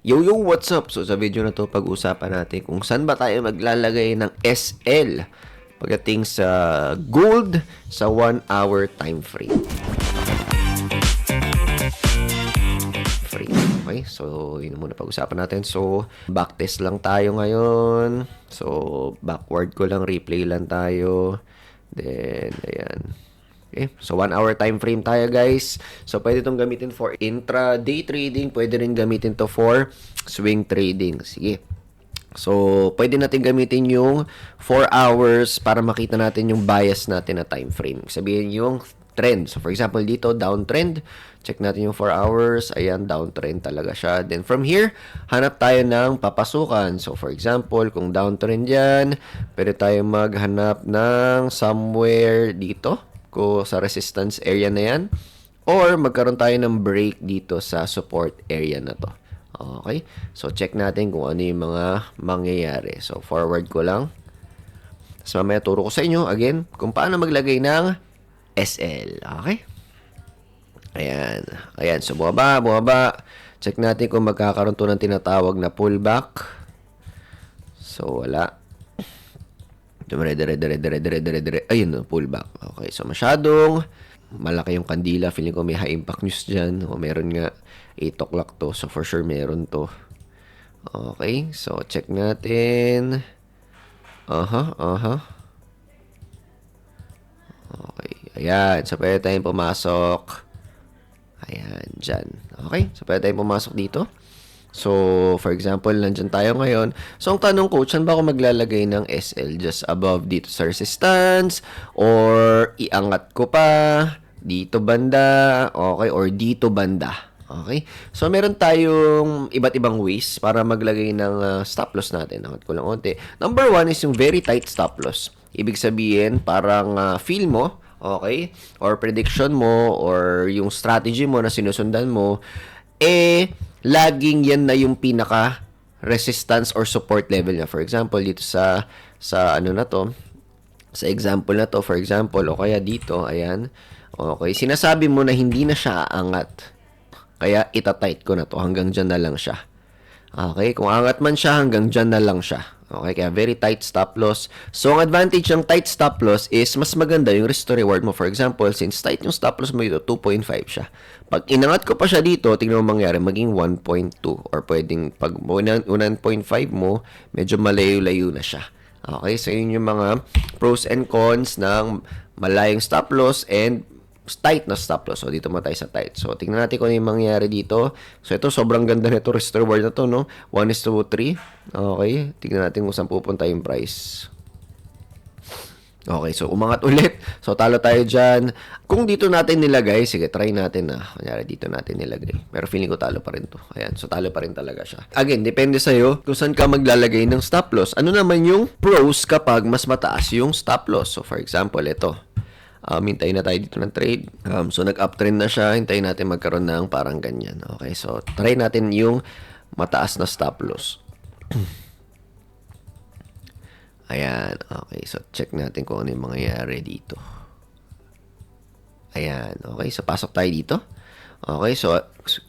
Yo, what's up? So sa video na to pag-usapan natin kung saan ba tayo maglalagay ng SL pagdating sa gold sa 1 hour time frame. Okay, so yun muna pag-usapan natin. So backtest lang tayo ngayon. So backward ko lang, replay lang tayo. Then ayan. Okay, so 1 hour time frame tayo guys. So pwede itong gamitin for intraday trading, pwede rin gamitin to for swing trading. Sige. So pwede natin gamitin yung 4 hours para makita natin yung bias natin na time frame. Sabihin yung trend. So for example dito downtrend, check natin yung 4 hours. Ayan, downtrend talaga siya. Then from here, hanap tayo ng papasukan. So for example, kung downtrend yan, pwede tayo maghanap ng somewhere dito ko sa resistance area na yan, or magkaroon tayo ng break dito sa support area na to. Okay? So, check natin kung ano yung mga mangyayari. So, forward ko lang. Tapos mamaya turo ko sa inyo, again, kung paano maglagay ng SL. Okay? Ayan. Ayan. So, bumaba. Check natin kung magkakaroon to ng tinatawag na pullback. So, wala. Dire. Ayun, pullback. Okay, so masyadong malaki yung kandila. Feeling ko may high impact news dyan. O meron nga 8 o'clock to. So for sure meron to. Okay, so check natin. Okay, ayan. So pwede tayong pumasok. Ayan, dyan. Okay, so pwede tayong pumasok dito. So, for example, nandyan tayo ngayon. So, ang tanong ko, saan ba ako maglalagay ng SL? Just above dito sa resistance? Or iangat ko pa? Dito banda? Okay, or dito banda? Okay? So, meron tayong iba't ibang ways para maglagay ng stop loss natin. Angat ko lang konti. Number 1 is yung very tight stop loss. Ibig sabihin, parang feel mo, okay? Or prediction mo, or yung strategy mo na sinusundan mo, laging yan na yung pinaka resistance or support level niya. For example, dito sa ano na to, sa example na to, for example, o kaya dito, ayan. Okay, sinasabi mo na hindi na siya aangat. Kaya itatight ko na to, hanggang dyan na lang siya. Okay, kung angat man siya, hanggang dyan na lang siya. Okay, kaya very tight stop loss. So, ang advantage ng tight stop loss is mas maganda yung risk to reward mo. For example, since tight yung stop loss mo dito, 2.5 siya. Pag inangat ko pa siya dito, tingnan mo mangyari, maging 1.2. Or pwedeng, pag 1.5 mo, medyo malayo-layo na siya. Okay, so yun yung mga pros and cons ng malayong stop loss and tight na stop loss. So, dito mo tayo sa tight. So, tingnan natin kung ano yung mangyayari dito. So, ito, sobrang ganda nito risk reward na to, no? 1:3. Okay. Tingnan natin kung saan pupunta yung price. Okay. So, umangat ulit. So, talo tayo dyan. Kung dito natin nilagay, sige, try natin na. Kunyari, dito natin nilagay. Pero feeling ko talo pa rin to. Ayan. So, talo pa rin talaga siya. Again, depende sa'yo kung saan ka maglalagay ng stop loss. Ano naman yung pros kapag mas mataas yung stop loss? So, for example, ito. Hintayin na tayo dito ng trade. So, nag-uptrend na siya. Hintayin natin magkaroon ng parang ganyan. Okay, so, try natin yung mataas na stop loss. Ayan. Okay, so, check natin kung ano yung mangyayari dito. Ayan. Okay, so, pasok tayo dito. Okay, so,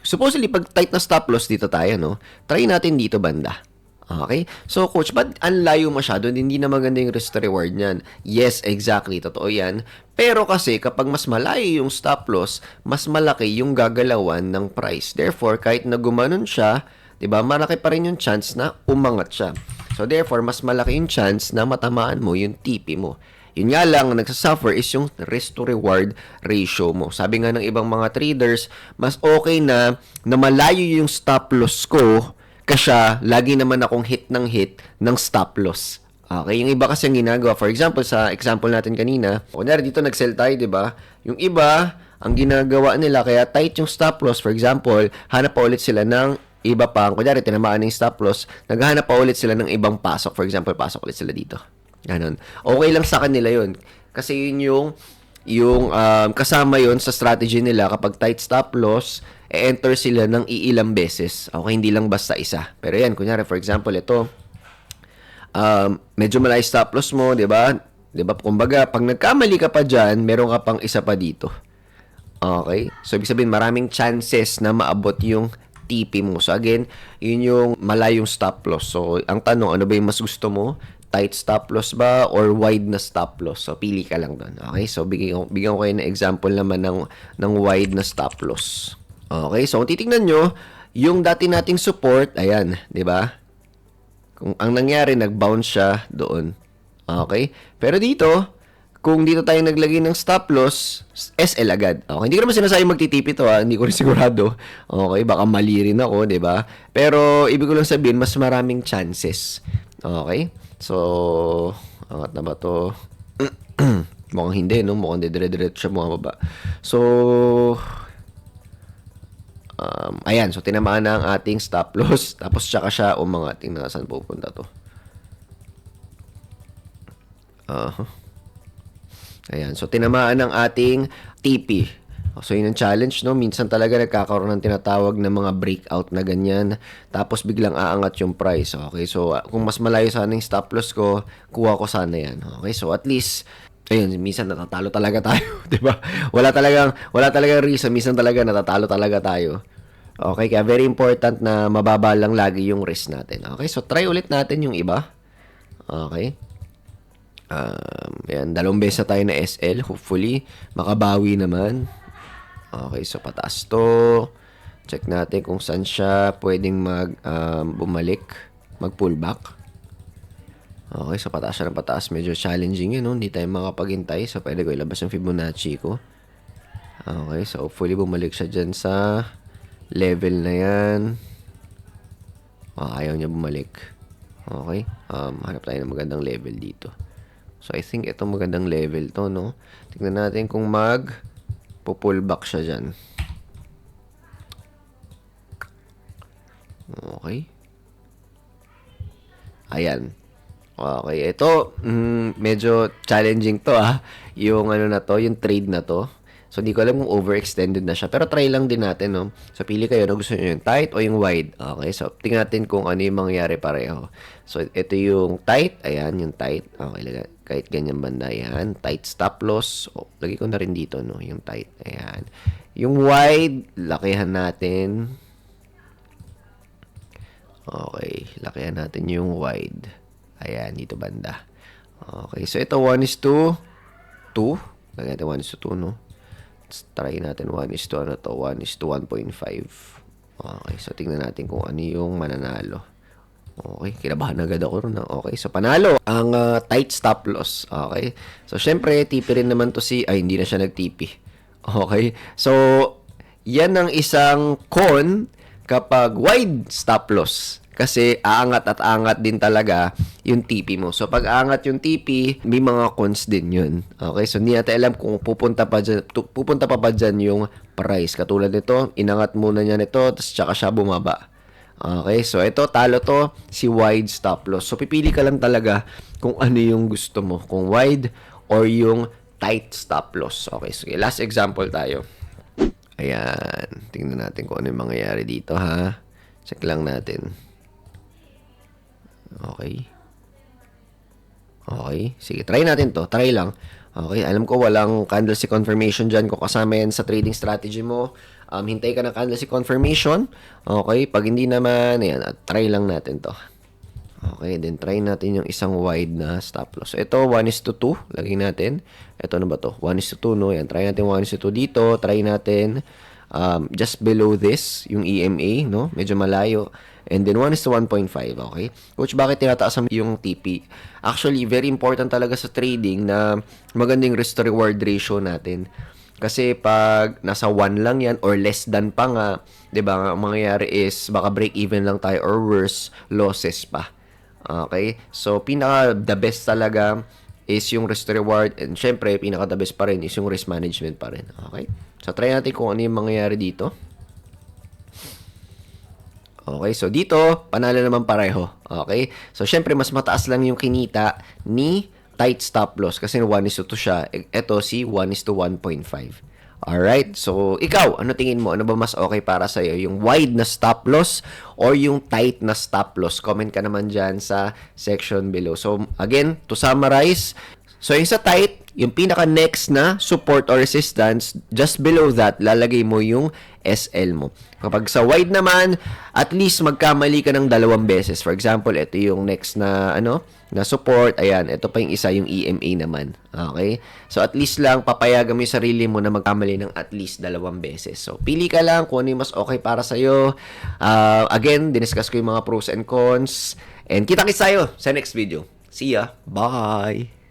supposedly, pag tight na stop loss dito tayo, no? Try natin dito banda. Okay? So, coach, ba't ang layo masyado? Hindi na maganda yung risk to reward niyan. Yes, exactly. Totoo yan. Pero kasi, kapag mas malayo yung stop loss, mas malaki yung gagalawan ng price. Therefore, kahit na gumanon siya, diba, malaki pa rin yung chance na umangat siya. So, therefore, mas malaki yung chance na matamaan mo yung TP mo. Yun nga lang, nagsasuffer is yung risk to reward ratio mo. Sabi nga ng ibang mga traders, mas okay na malayo yung stop loss ko kasi lagi naman akong hit ng stop loss. Okay, yung iba kasi ang ginagawa, for example, sa example natin kanina, kunyari dito nag-sell tayo, di ba? Yung iba, ang ginagawa nila, kaya tight yung stop loss, for example, hanap pa ulit sila ng iba pang, kunyari, tinamaan ng stop loss, naghahanap pa ulit sila ng ibang pasok. For example, pasok ulit sila dito. Ganon. Okay lang sa kanila yun. Kasi yun yung kasama yun sa strategy nila kapag tight stop loss, enter sila ng iilang beses. Okay, hindi lang basta isa. Pero yan, kunyari, for example, ito, medyo malayo stop loss mo, di ba? Di ba? Kumbaga, pag nagkamali ka pa dyan, meron ka pang isa pa dito. Okay? So, ibig sabihin, maraming chances na maabot yung TP mo. So, again, yun yung malayong stop loss. So, ang tanong, ano ba yung mas gusto mo? Tight stop loss ba or wide na stop loss? So, pili ka lang doon. Okay? So, bigyan ko kayo ng example naman ng wide na stop loss. Okay? So, kung titignan nyo, yung dati nating support, ayan, di ba? Kung ang nangyari, nag-bounce siya doon. Okay? Pero dito, kung dito tayo naglagay ng stop loss, SL agad. Okay, hindi ko naman sinasabi magtitipi to, hindi ko rin sigurado. Okay, baka mali rin ako, 'di ba? Pero ibig ko lang sabihin, mas maraming chances. Okay? So, angat na ba to? Mukhang hindi, no? Mukhang dire-diretso siya bumaba. So, ayan, so tinamaan na ang ating stop loss. Tapos tsaka siya umangat. Tingnan saan pupunta to. Ayan, so tinamaan ng ating TP. So yun ang challenge, no? Minsan talaga nagkakaroon ng tinatawag na mga breakout na ganyan. Tapos biglang aangat yung price. Okay, so kung mas malayo sana yung stop loss ko, kuha ko sana yan. Okay, so at least, ayun, minsan natatalo talaga tayo, 'di ba? Wala talagang reason, minsan talaga natatalo talaga tayo. Okay, kaya very important na mababa lang lagi yung risk natin. Okay, so try ulit natin yung iba. Okay. Yan, dalawang beses na tayo na SL. Hopefully, makabawi naman. Okay, so pataas to. Check natin kung saan siya pwedeng bumalik, mag-pullback. Okay, so pataas siya ng pataas. Medyo challenging yun, no? Hindi tayo makapaghintay. So, pwede ko ilabas yung Fibonacci ko. Okay, so hopefully bumalik siya dyan sa level na yan. Ayaw niya bumalik. Okay, hanap tayo ng magandang level dito. So, I think ito magandang level to, no? Tingnan natin kung pullback siya dyan. Okay. Ayan. Okay. Ito, medyo challenging to, yung ano na to, yung trade na to. So, hindi ko alam kung overextended na siya. Pero try lang din natin, no? So, pili kayo na gusto nyo yung tight o yung wide. Okay, so, tingnan natin kung ano yung mangyayari pareho. So, ito yung tight. Ayan, yung tight. Okay, kahit ganyan banda. Ayan, tight stop loss. Oh, lagi ko na rin dito, no? Yung tight. Ayan. Yung wide, lakihan natin. Okay, lakihan natin yung wide. Ayan, dito banda. Okay, so ito 1:2. Lagyan natin 1:2, no? Try natin 1:1 1:1.5. Okay, so tingnan natin kung ano yung mananalo. Okay, kinabahan agad ako ron. Okay, so panalo ang tight stop loss. Okay, so syempre TP rin naman to hindi na siya nag-TP. Okay, so yan ang isang con kapag wide stop loss. Kasi aangat at aangat din talaga yung TP mo. So, pag aangat yung TP, may mga cons din yun. Okay? So, hindi natin alam kung pupunta pa ba dyan yung price. Katulad nito, inangat muna niya nito, tapos tsaka siya bumaba. Okay? So, ito, talo to, si wide stop loss. So, pipili ka lang talaga kung ano yung gusto mo. Kung wide or yung tight stop loss. Okay? So, last example tayo. Ayan. Tingnan natin kung ano yung mangyayari dito, ha? Check lang natin. Okay. Okay. Sige, try natin to. Try lang. Okay. Alam ko walang candlestick confirmation dyan. Kung kasama yan sa trading strategy mo, hintay ka ng candlestick confirmation. Okay. Pag hindi naman, ayan, try lang natin to. Okay. Then, try natin yung isang wide na stop loss. Ito, 1:2. Lagay natin. Ito na ba to? 1:2, no? Ayan. Try natin 1:2 dito. Try natin just below this, yung EMA, no? Medyo malayo. And then 1:1.5, okay? Coach, bakit tinataas yung TP? Actually, very important talaga sa trading na magandang risk to reward ratio natin. Kasi pag nasa 1 lang yan or less than pa nga, 'di ba? Ang mangyayari is baka break even lang tayo or worse, losses pa. Okay? So, the best talaga is yung risk to reward, and syempre, the best pa rin is yung risk management pa rin. Okay? So, try natin kung ano yung mangyayari dito. Okay, so dito, panalo naman pareho. Okay? So, syempre, mas mataas lang yung kinita ni tight stop loss kasi 1:2 siya. Ito si 1:1.5. Alright? So, ikaw, ano tingin mo? Ano ba mas okay para sa'yo? Yung wide na stop loss or yung tight na stop loss? Comment ka naman dyan sa section below. So, again, to summarize, so yung sa tight, yung pinaka next na support or resistance, just below that, lalagay mo yung SL mo. Kapag sa wide naman, at least magkamali ka ng 2 beses. For example, ito yung next na na support. Ayan, ito pa yung isa, yung EMA naman. Okay? So at least lang papayagan mo yung sarili mo na magkamali ng at least 2 beses. So pili ka lang kung ano yung mas okay para sa iyo. Again, diniscuss ko yung mga pros and cons. And kita-kits tayo sa next video. See ya. Bye.